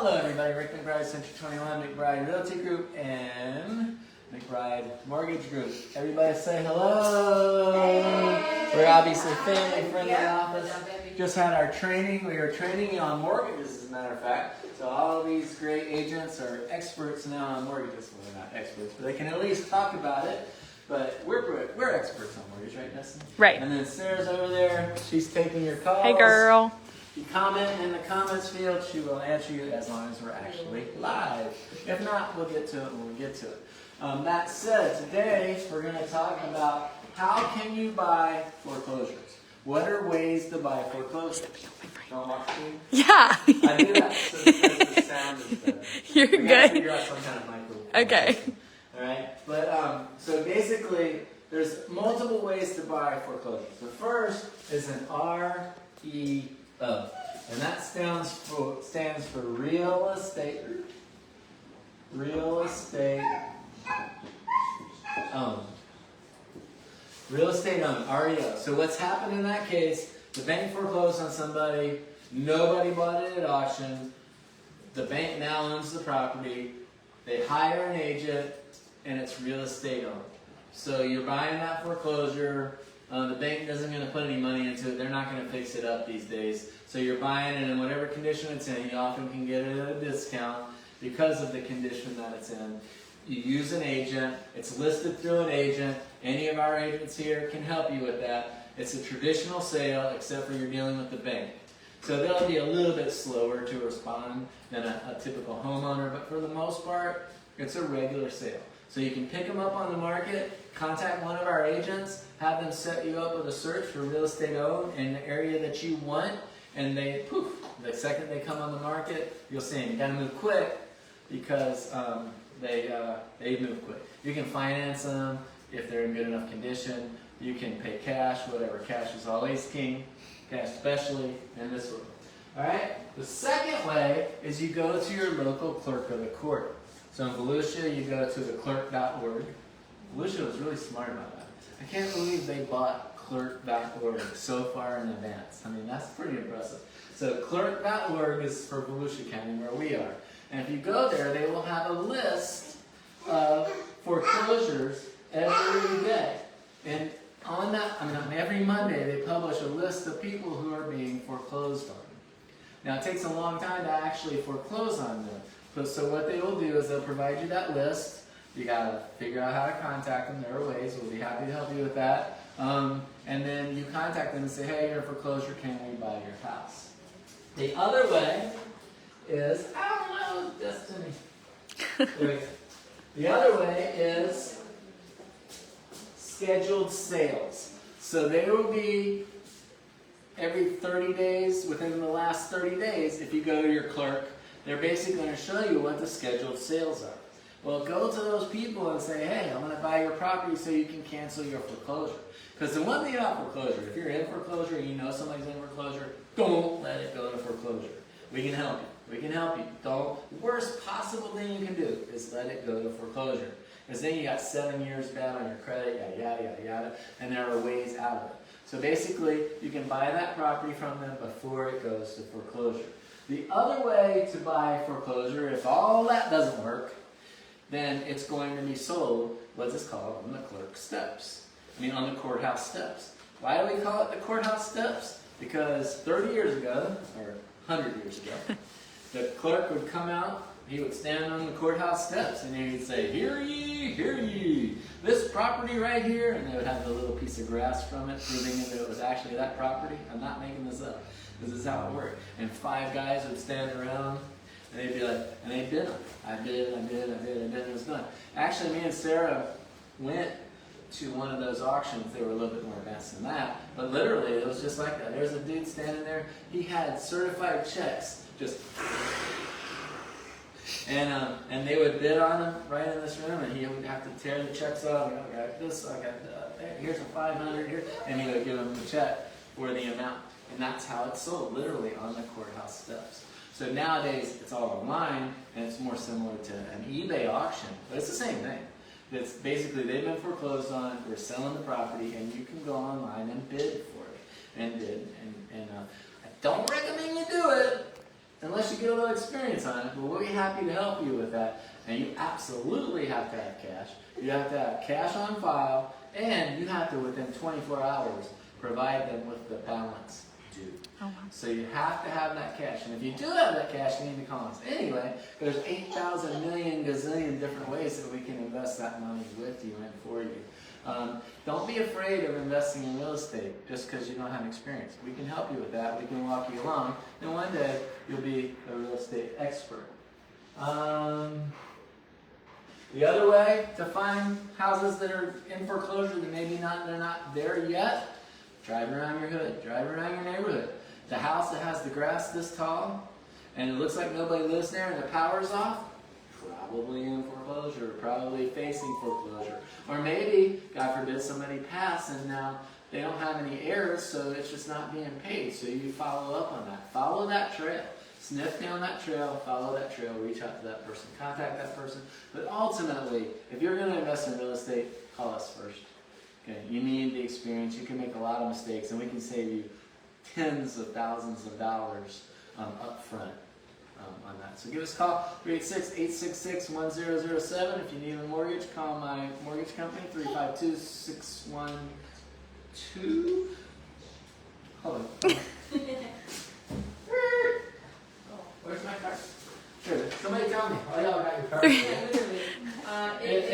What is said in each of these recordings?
Hello everybody, Rick McBride, Century 21, McBride Realty Group, and McBride Mortgage Group. Everybody say hello. Hey. We're obviously family friendly office. Just had our training. We are training on mortgages, as a matter of fact. So all of these great agents are experts now on mortgages. Well, they're not experts, but they can at least talk about it. But we're experts on mortgage, right, Dustin? Right. And then Sarah's over there. She's taking your calls. Hey, girl. If you comment in the comments field, she will answer you as long as we're actually live. If not, we'll get to it when we get to it. That said, today we're going to talk about how can you buy foreclosures. What are ways to buy foreclosures? Don't watch me? Yeah. I do that so because the sound is better. You're we good. gotta figure out some kind of microphone. Okay. All right. But so basically, there's multiple ways to buy foreclosures. The first is an REO, and that stands for real estate owned. Real estate owned, REO. So what's happened in that case, the bank foreclosed on somebody, nobody bought it at auction, the bank now owns the property, they hire an agent, and it's real estate owned. So you're buying that foreclosure, the bank isn't going to put any money into it, they're not going to fix it up these days. So you're buying it in whatever condition it's in, you often can get it at a discount because of the condition that it's in. You use an agent, it's listed through an agent, any of our agents here can help you with that. It's a traditional sale except for you're dealing with the bank. So they'll be a little bit slower to respond than a typical homeowner, but for the most part, it's a regular sale. So you can pick them up on the market, contact one of our agents, have them set you up with a search for real estate owned in the area that you want, and they, poof, the second they come on the market, you'll see them. You gotta move quick because they move quick. You can finance them if they're in good enough condition. You can pay cash, whatever. Cash is always king, cash especially in this world. All right? The second way is you go to your local clerk of the court. So in Volusia, you go to the clerk.org. Volusia was really smart about that. I can't believe they bought clerk.org so far in advance. I mean, that's pretty impressive. So clerk.org is for Volusia County, where we are. And if you go there, they will have a list of foreclosures every day. And on that, on every Monday, they publish a list of people who are being foreclosed on. Now, it takes a long time to actually foreclose on them. So what they will do is they'll provide you that list. You got to figure out how to contact them. There are ways. We'll be happy to help you with that. And then you contact them and say, hey, you're in foreclosure. Can we buy your house? The other way is, I don't know, Destiny. There we go. The other way is scheduled sales. So they will be every 30 days, within the last 30 days, if you go to your clerk, they're basically going to show you what the scheduled sales are. Well, go to those people and say, hey, I'm going to buy your property so you can cancel your foreclosure. Because the one thing about foreclosure, if you're in foreclosure and you know somebody's in foreclosure, don't let it go to foreclosure. We can help you. We can help you. The worst possible thing you can do is let it go to foreclosure. Because then you got 7 years bad on your credit, yada, yada, yada, yada, and there are ways out of it. So basically, you can buy that property from them before it goes to foreclosure. The other way to buy foreclosure, if all that doesn't work, then it's going to be sold, what's this called, on the clerk steps. On the courthouse steps. Why do we call it the courthouse steps? Because 30 years ago, or 100 years ago, the clerk would come out, he would stand on the courthouse steps, and he would say, hear ye, this property right here, and they would have the little piece of grass from it, proving that it was actually that property. I'm not making this up. This is how it worked. And 5 guys would stand around, and they'd be like, and they'd bid them. I bid, and it was done. Actually, me and Sarah went to one of those auctions. They were a little bit more advanced than that, but literally it was just like that. There's a dude standing there. He had certified checks, just, and they would bid on him right in this room, and he would have to tear the checks off. I got this, I got that. Here's a 500 here, and he would give him the check for the amount, and that's how it's sold, literally on the courthouse steps. So nowadays it's all online, and it's more similar to an eBay auction, but it's the same thing. It's basically they've been foreclosed on, we're selling the property, and you can go online and bid for it, and bid, and I don't recommend you do it. unless you get a little experience on it, but we'll be happy to help you with that. And you absolutely have to have cash. You have to have cash on file, and you have to, within 24 hours, provide them with the balance due. Oh, wow. So you have to have that cash. And if you do have that cash, you need to call us. Anyway, there's 8,000 million gazillion different ways that we can invest that money with you and for you. Don't be afraid of investing in real estate just because you don't have experience. We can help you with that. We can walk you along. And one day, you'll be a real estate expert. The other way to find houses that are in foreclosure that maybe they're not there yet, drive around your hood, drive around your neighborhood. The house that has the grass this tall and it looks like nobody lives there and the power's off, probably in foreclosure, probably facing foreclosure. Or maybe, God forbid, somebody passed and now they don't have any heirs, so it's just not being paid. So you follow up on that. Follow that trail. Sniff down that trail, follow that trail, reach out to that person, contact that person. But ultimately, if you're going to invest in real estate, call us first. Okay? You need the experience. You can make a lot of mistakes, and we can save you tens of thousands of dollars up front on that. So give us a call, 386-866-1007. If you need a mortgage, call my mortgage company, 352-612. Hold on. Where's my card? Here, somebody tell me. Oh, y'all got your card. It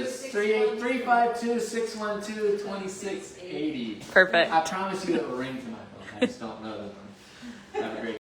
is 382-612-2680. Perfect. I promise you it will ring to my phone. I just don't know the number.